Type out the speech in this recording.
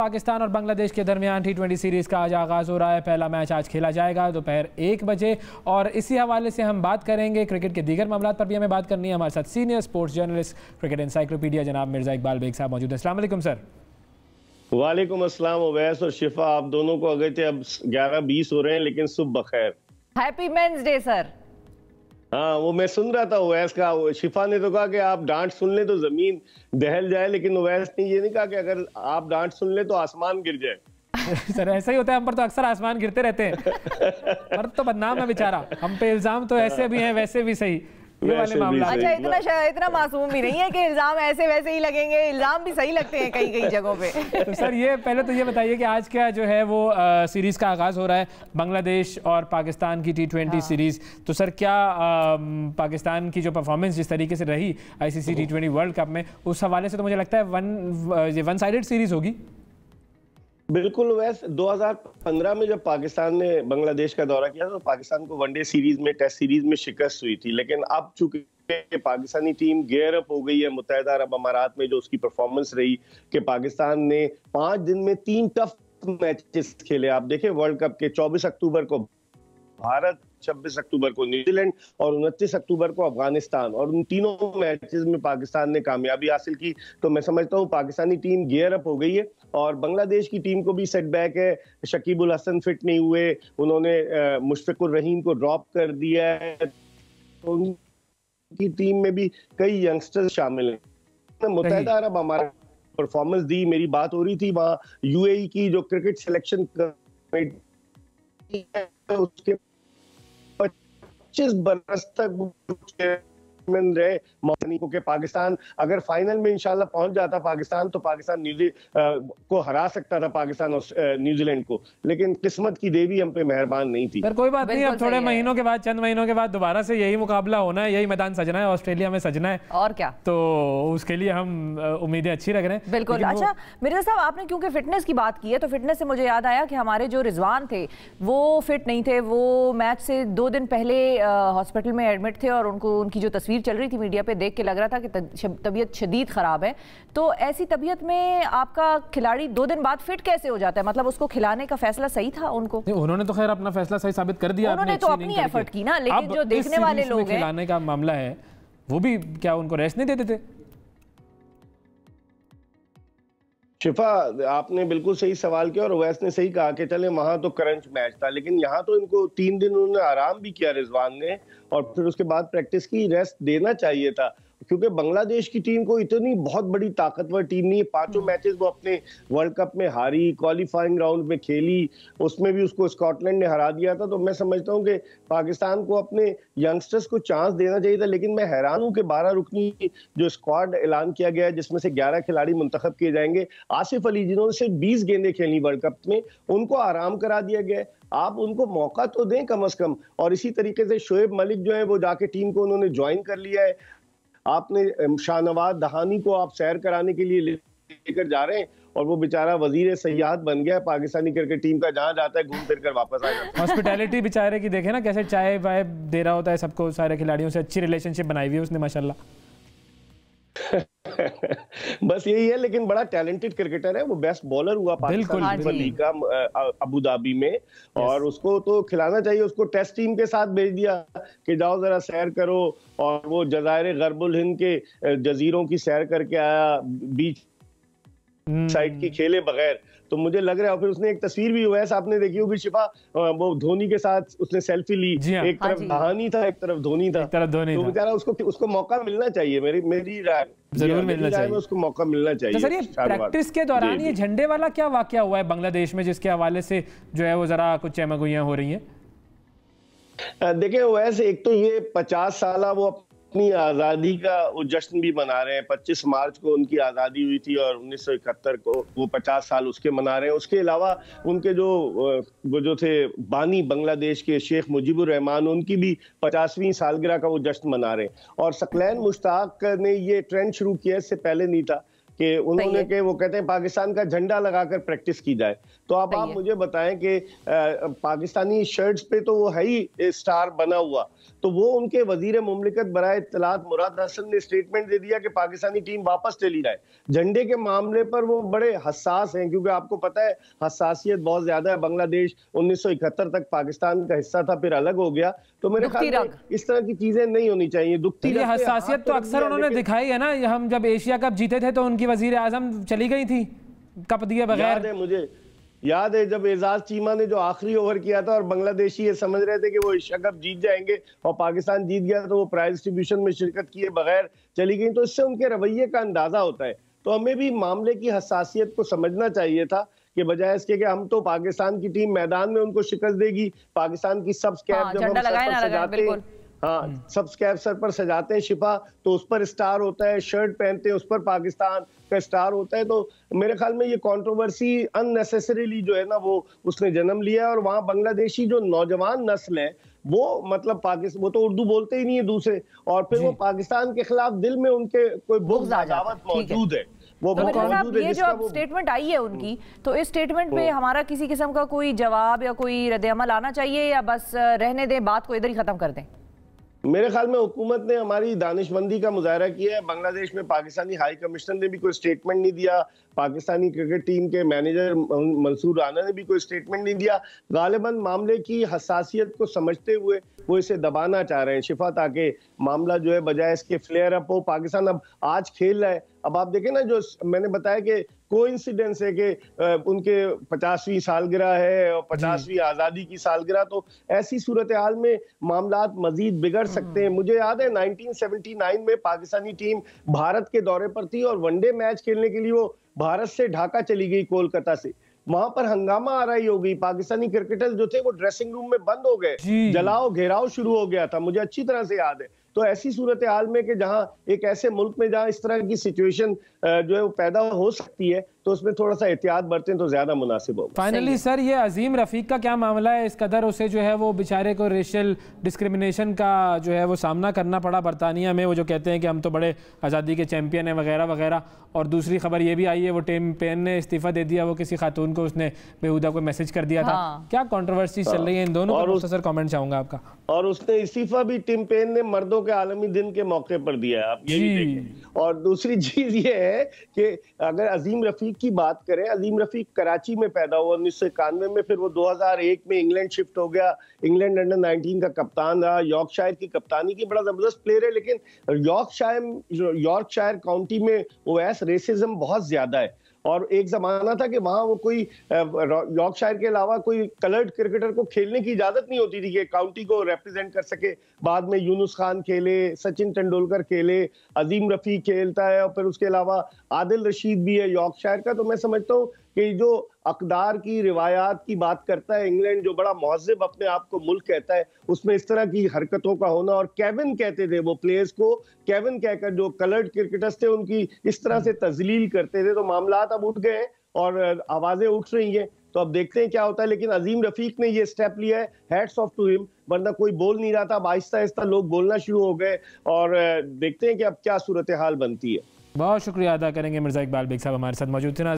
पाकिस्तान और बांग्लादेश के दरमियान T20 सीरीज़ का आज आगाज़ हो रहा है। पहला मैच आज खेला जाएगा दोपहर 1 बजे और इसी हवाले से हम बात करेंगे। क्रिकेट के दीगर मामलात पर भी हमें बात करनी है। हमारे साथ senior sports journalist cricket encyclopedia जनाब मिर्ज़ा इकबाल बेग साहब मौजूद है। अस्सलाम वालेकुम सर। वालेकुम अस्सलाम। उवैस और शिफा, आप दोनों को अगरचे अब 11:20 हो रहे हैं लेकिन सुबह बखैर। Happy men's day sir. हाँ, वो मैं सुन रहा था उवैस का। शिफा ने तो कहा कि आप डांट सुन ले तो जमीन दहल जाए, लेकिन उवैस ने ये नहीं कहा कि अगर आप डांट सुन ले तो आसमान गिर जाए। सर ऐसा ही होता है, हम पर तो अक्सर आसमान गिरते रहते हैं। पर तो बदनाम है बेचारा, हम पे इल्जाम तो ऐसे भी हैं वैसे भी सही। ये वाले मामला। अच्छा, इतना मासूम भी नहीं है कि इल्जाम ऐसे वैसे ही लगेंगे, इल्जाम भी सही लगते हैं कई कई जगहों पे। तो सर ये पहले तो ये बताइए कि आज क्या जो है वो सीरीज़ का आगाज़ हो रहा है, बांग्लादेश और पाकिस्तान की T20 सीरीज़। तो सर क्या पाकिस्तान की जो परफॉर्मेंस जिस तरीके से रही ICC T20 वर्ल्ड कप में, उस हवाले से तो मुझे लगता है वन साइडेड सीरीज़ होगी। बिल्कुल वैसे 2015 में जब पाकिस्तान ने बांग्लादेश का दौरा किया तो पाकिस्तान को वनडे सीरीज में, टेस्ट सीरीज में शिकस्त हुई थी। लेकिन अब चूंकि पाकिस्तानी टीम गेयर अप हो गई है मुत्तहिदा अरब अमारात में, जो उसकी परफॉर्मेंस रही कि पाकिस्तान ने 5 दिन में 3 टफ मैचेस खेले। आप देखें वर्ल्ड कप के 24 अक्टूबर को भारत, 26 अक्टूबर को न्यूजीलैंड और 29 अक्टूबर को अफगानिस्तान, और उन तीनों मैचेस में पाकिस्तान ने कामयाबी हासिल की। तो मैं समझता हूँ पाकिस्तानी टीम गियर अप हो गई है। और बांग्लादेश की टीम को भी सेटबैक है, शकीबुल हसन फिट नहीं हुए, उन्होंने मुशफिकुर रहीम को ड्रॉप कर दिया है। तो उनकी टीम में भी कई यंगस्टर्स शामिल हैं। मुत्तहिदा अरब हमारा परफॉर्मेंस दी, मेरी बात हो रही थी वहाँ UAE की जो क्रिकेट सिलेक्शन कमेटी है उसके 25 बरस तक रहे मौनी को कि पाकिस्तान अगर फाइनल में इंशाल्लाह पहुंच जाता पाकिस्तान, तो पाकिस्तान को हरा सकता था, पाकिस्तान और न्यूजीलैंड को। लेकिन किस्मत की देवी हम पे मेहरबान नहीं थी। पर कोई बात नहीं, अब थोड़े महीनों के बाद, चंद महीनों के बाद दोबारा से यही मुकाबला होना है, यही मैदान सजना है, ऑस्ट्रेलिया में सजना है और क्या। तो उसके लिए हम उम्मीदें अच्छी रख रहे हैं। बिल्कुल। अच्छा मिर्जा साहब, आपने क्योंकि फिटनेस की बात की है तो फिटनेस से मुझे याद आया कि हमारे जो रिजवान थे वो फिट नहीं थे। वो मैच से 2 दिन पहले हॉस्पिटल में एडमिट थे और उनकी जो तस्वीर चल रही थी मीडिया पे देख के लग रहा था कि तबीयत शदीद खराब है। तो ऐसी तबीयत में आपका खिलाड़ी 2 दिन बाद फिट कैसे हो जाता है? मतलब उसको खिलाने का फैसला सही था उनको? उन्होंने तो खैर अपना फैसला सही साबित कर दिया, उन्होंने तो अपनी एफर्ट की ना, लेकिन जो देखने वाले लोग हैं, खिलाने का मामला है वो भी क्या उनको रेस्ट नहीं देते थे? शिफा, आपने बिल्कुल सही सवाल किया और ओवैस ने सही कहा कि चले वहां तो क्रंच मैच था, लेकिन यहाँ तो इनको 3 दिन उन्होंने आराम भी किया रिजवान ने, और फिर उसके बाद प्रैक्टिस की। रेस्ट देना चाहिए था क्योंकि बांग्लादेश की टीम को इतनी बहुत बड़ी ताकतवर टीम नहीं है। 5 मैचेस वो अपने वर्ल्ड कप में हारी, क्वालिफाइंग राउंड में खेली, उसमें भी उसको स्कॉटलैंड ने हरा दिया था। तो मैं समझता हूँ कि पाकिस्तान को अपने यंगस्टर्स को चांस देना चाहिए था। लेकिन मैं हैरान हूँ कि 12 रुकनी जो स्क्वाड ऐलान किया गया है जिसमें से 11 खिलाड़ी मुंतखब किए जाएंगे, आसिफ अली जिन्होंने सिर्फ 20 गेंदें खेली वर्ल्ड कप में, उनको आराम करा दिया गया है। आप उनको मौका तो दें कम से कम। और इसी तरीके से शोएब मलिक जो है वो जाके टीम को उन्होंने ज्वाइन कर लिया है। आपने शाहनवाज दहानी को आप सैर कराने के लिए लेकर जा रहे हैं और वो बेचारा वजीर सयाहत बन गया है पाकिस्तानी क्रिकेट टीम का, जहां जाता है घूम फिर कर वापस आ जाता है। हॉस्पिटैलिटी बेचारे की देखे ना कैसे चाय वाय दे रहा होता है सबको, सारे खिलाड़ियों से अच्छी रिलेशनशिप बनाई हुई है उसने माशाल्लाह। बस यही है, लेकिन बड़ा टैलेंटेड क्रिकेटर है वो। बेस्ट बॉलर हुआ पाकिस्तान लीग का अबू धाबी में, और उसको तो खिलाना चाहिए। उसको टेस्ट टीम के साथ भेज दिया कि जाओ जरा सैर करो, और वो जज़ायर गरबुल हिंद के जजीरों की सैर करके आया, बीच साइड की खेले बगैर। तो मुझे लग रहा है, और फिर उसने एक तस्वीर भी हुआ है, आपने देखी होगी शिफा, वो धोनी के साथ उसने सेल्फी ली। एक तरफ दहानी था, एक तरफ धोनी था। तो बेचारा उसको मौका मिलना चाहिए। मेरी राय जरूर मिलना चाहिए, उसको मौका मिलना चाहिए। तो सर ये प्रैक्टिस के दौरान ये झंडे वाला क्या वाकया हुआ है बांग्लादेश में, जिसके हवाले से जो है वो जरा कुछ चहमगुइयां हो रही हैं? देखिए वैसे एक तो ये 50 साल वो अपनी आज़ादी का वो जश्न भी मना रहे हैं। 25 मार्च को उनकी आज़ादी हुई थी और 1971 को वो 50 साल उसके मना रहे हैं। उसके अलावा उनके वो जो थे बानी बांग्लादेश के शेख मुजीबुर रहमान, उनकी भी 50वीं सालगिरह का वो जश्न मना रहे हैं। और सकलैन मुश्ताक ने ये ट्रेंड शुरू किया, इससे पहले नहीं था। कि उन्होंने के वो कहते हैं पाकिस्तान का झंडा लगाकर प्रैक्टिस की जाए। तो अब आप मुझे बताएं कि पाकिस्तानी शर्ट्स पे तो वो है ही स्टार बना हुआ, तो वो उनके वजीर मुमलिकत बराए इत्तलात मुराद हसन ने स्टेटमेंट दे दिया कि पाकिस्तानी टीम वापस चली जाए। झंडे के मामले पर वो बड़े हसास हैं, क्योंकि आपको पता है हसासियत बहुत ज्यादा है। बांग्लादेश 1971 तक पाकिस्तान का हिस्सा था, फिर अलग हो गया। तो मेरे ख्याल में इस तरह की चीजें नहीं होनी चाहिए। दुखती हसासियत तो अक्सर उन्होंने दिखाई है ना। हम जब एशिया कप जीते थे तो उनकी वजीर आजम चली गई थी कप दिए बगैर। मुझे याद है जब एजाज चीमा ने जो आखिरी ओवर किया था और बांग्लादेशी ये समझ रहे थे कि वो एशिया कप जीत जाएंगे और पाकिस्तान जीत गया, तो वो प्राइज डिस्ट्रीब्यूशन में शिरकत किए बगैर चली गई। तो इससे उनके रवैये का अंदाजा होता है। तो हमें भी मामले की हसासियत को समझना चाहिए था कि बजाय इसके कि हम तो पाकिस्तान की टीम मैदान में उनको शिकस्त देगी, पाकिस्तान की सब कैप जब हम सर पर सजाते हैं, हाँ सब कैप सर पर सजाते हैं शिफा, तो उस पर स्टार होता है, शर्ट पहनते हैं उस पर पाकिस्तान का स्टार होता है। तो मेरे ख्याल में ये कंट्रोवर्सी अननेसेसरीली जो है ना वो उसने जन्म लिया। और वहाँ बांग्लादेशी जो नौजवान नस्ल है वो मतलब पाकिस्तान, वो तो उर्दू बोलते ही नहीं है दूसरे, और फिर वो पाकिस्तान के खिलाफ दिल में उनके कोई बुग़्ज़ अदावत मौजूद है। वो तो ये जो अब स्टेटमेंट आई है उनकी, तो इस स्टेटमेंट पे हमारा किसी किस्म का कोई जवाब या कोई रद्द-ए-अमल आना चाहिए या बस रहने दें, बात को इधर ही खत्म कर दें? मेरे ख्याल में हुकूमत ने हमारी दानिशमंदी का मुजाहरा किया है। बांग्लादेश में पाकिस्तानी हाई कमिश्नर ने भी कोई स्टेटमेंट नहीं दिया, पाकिस्तानी क्रिकेट टीम के मैनेजर मंसूर राना ने भी कोई स्टेटमेंट नहीं दिया। गालिबन मामले की हसासियत को समझते हुए वो इसे दबाना चाह रहे हैं शिफा, ताकि मामला जो है बजाय इसके फ्लेयर अप हो। पाकिस्तान अब आज खेल रहा है। अब आप देखें ना, जो मैंने बताया कि कोइंसिडेंस है कि उनके 50वीं सालगिरह है और 50वीं आज़ादी की सालगिरह, तो ऐसी सूरत हाल में मामलात मजीद बिगड़ सकते हैं। मुझे याद है 1979 में पाकिस्तानी टीम भारत के दौरे पर थी और वनडे मैच खेलने के लिए वो भारत से ढाका चली गई, कोलकाता से। वहां पर हंगामा आ रही हो गई, पाकिस्तानी क्रिकेटर्स जो थे वो ड्रेसिंग रूम में बंद हो गए, जलाओ घेराव शुरू हो गया था, मुझे अच्छी तरह से याद है। तो ऐसी सूरत हाल में कि जहां एक ऐसे मुल्क में जहां इस तरह की सिचुएशन जो है वो पैदा हो सकती है, तो उसमें थोड़ा सा एहतियात बरतें तो ज्यादा मुनासिब होगा। फाइनली सर, ये अजीम रफीक का क्या मामला है? इस कदर उसे जो है वो बेचारे को रेशियल डिस्क्रिमिनेशन का जो है वो सामना करना पड़ा बरतानिया में। वो जो कहते हैं कि हम तो बड़े आज़ादी के चैंपियन हैं वगैरह वगैरह। और दूसरी खबर ये भी आई है वो टिम पेन ने इस्तीफा दे दिया, वो किसी खातून को उसने बेहुदा को मैसेज कर दिया था। क्या कंट्रोवर्सी चल रही है इन दोनों पर? सर कमेंट चाहूंगा आपका। और उसने इस्तीफा भी टिम पेन ने मर्दों के आलमी दिन के मौके पर दिया है, आप ये भी देखें। और दूसरी चीज ये है कि अगर अजीम रफीक की बात करें, अजीम रफीक कराची में पैदा हुआ 1991 में, फिर वो 2001 में इंग्लैंड शिफ्ट हो गया, इंग्लैंड अंडर 19 का कप्तान रहा, यॉर्कशायर की कप्तानी की, बड़ा जबरदस्त प्लेयर है। लेकिन यॉर्कशायर काउंटी में ओवैस रेसिज्म बहुत ज्यादा है। और एक जमाना था कि वहां वो कोई यॉर्कशायर के अलावा कोई कलर्ड क्रिकेटर को खेलने की इजाजत नहीं होती थी कि काउंटी को रिप्रेजेंट कर सके। बाद में यूनुस खान खेले, सचिन तेंदुलकर खेले, अजीम रफीक खेलता है, और फिर उसके अलावा आदिल रशीद भी है यॉर्कशायर का। तो मैं समझता हूँ कि जो अकदार की रिवायात की बात करता है इंग्लैंड, जो बड़ा महज़िब अपने आप को मुल्क कहता है, उसमें इस तरह की हरकतों का होना, और केविन कहते थे वो प्लेयर्स को, केविन कहकर जो कलर्ड क्रिकेटर्स थे उनकी इस तरह से तजलील करते थे। तो मामलात अब उठ गए और आवाजें उठ रही हैं, तो अब देखते हैं क्या होता है। लेकिन अजीम रफीक ने ये स्टेप लिया है, हैट्स ऑफ टू हिम, वरना कोई बोल नहीं रहा था। अब आहिस्ता आहिस्ता लोग बोलना शुरू हो गए और देखते हैं कि अब क्या सूरत हाल बनती है। बहुत शुक्रिया अदा करेंगे मिर्जा इकबाल बेग साहब हमारे साथ मौजूद थे।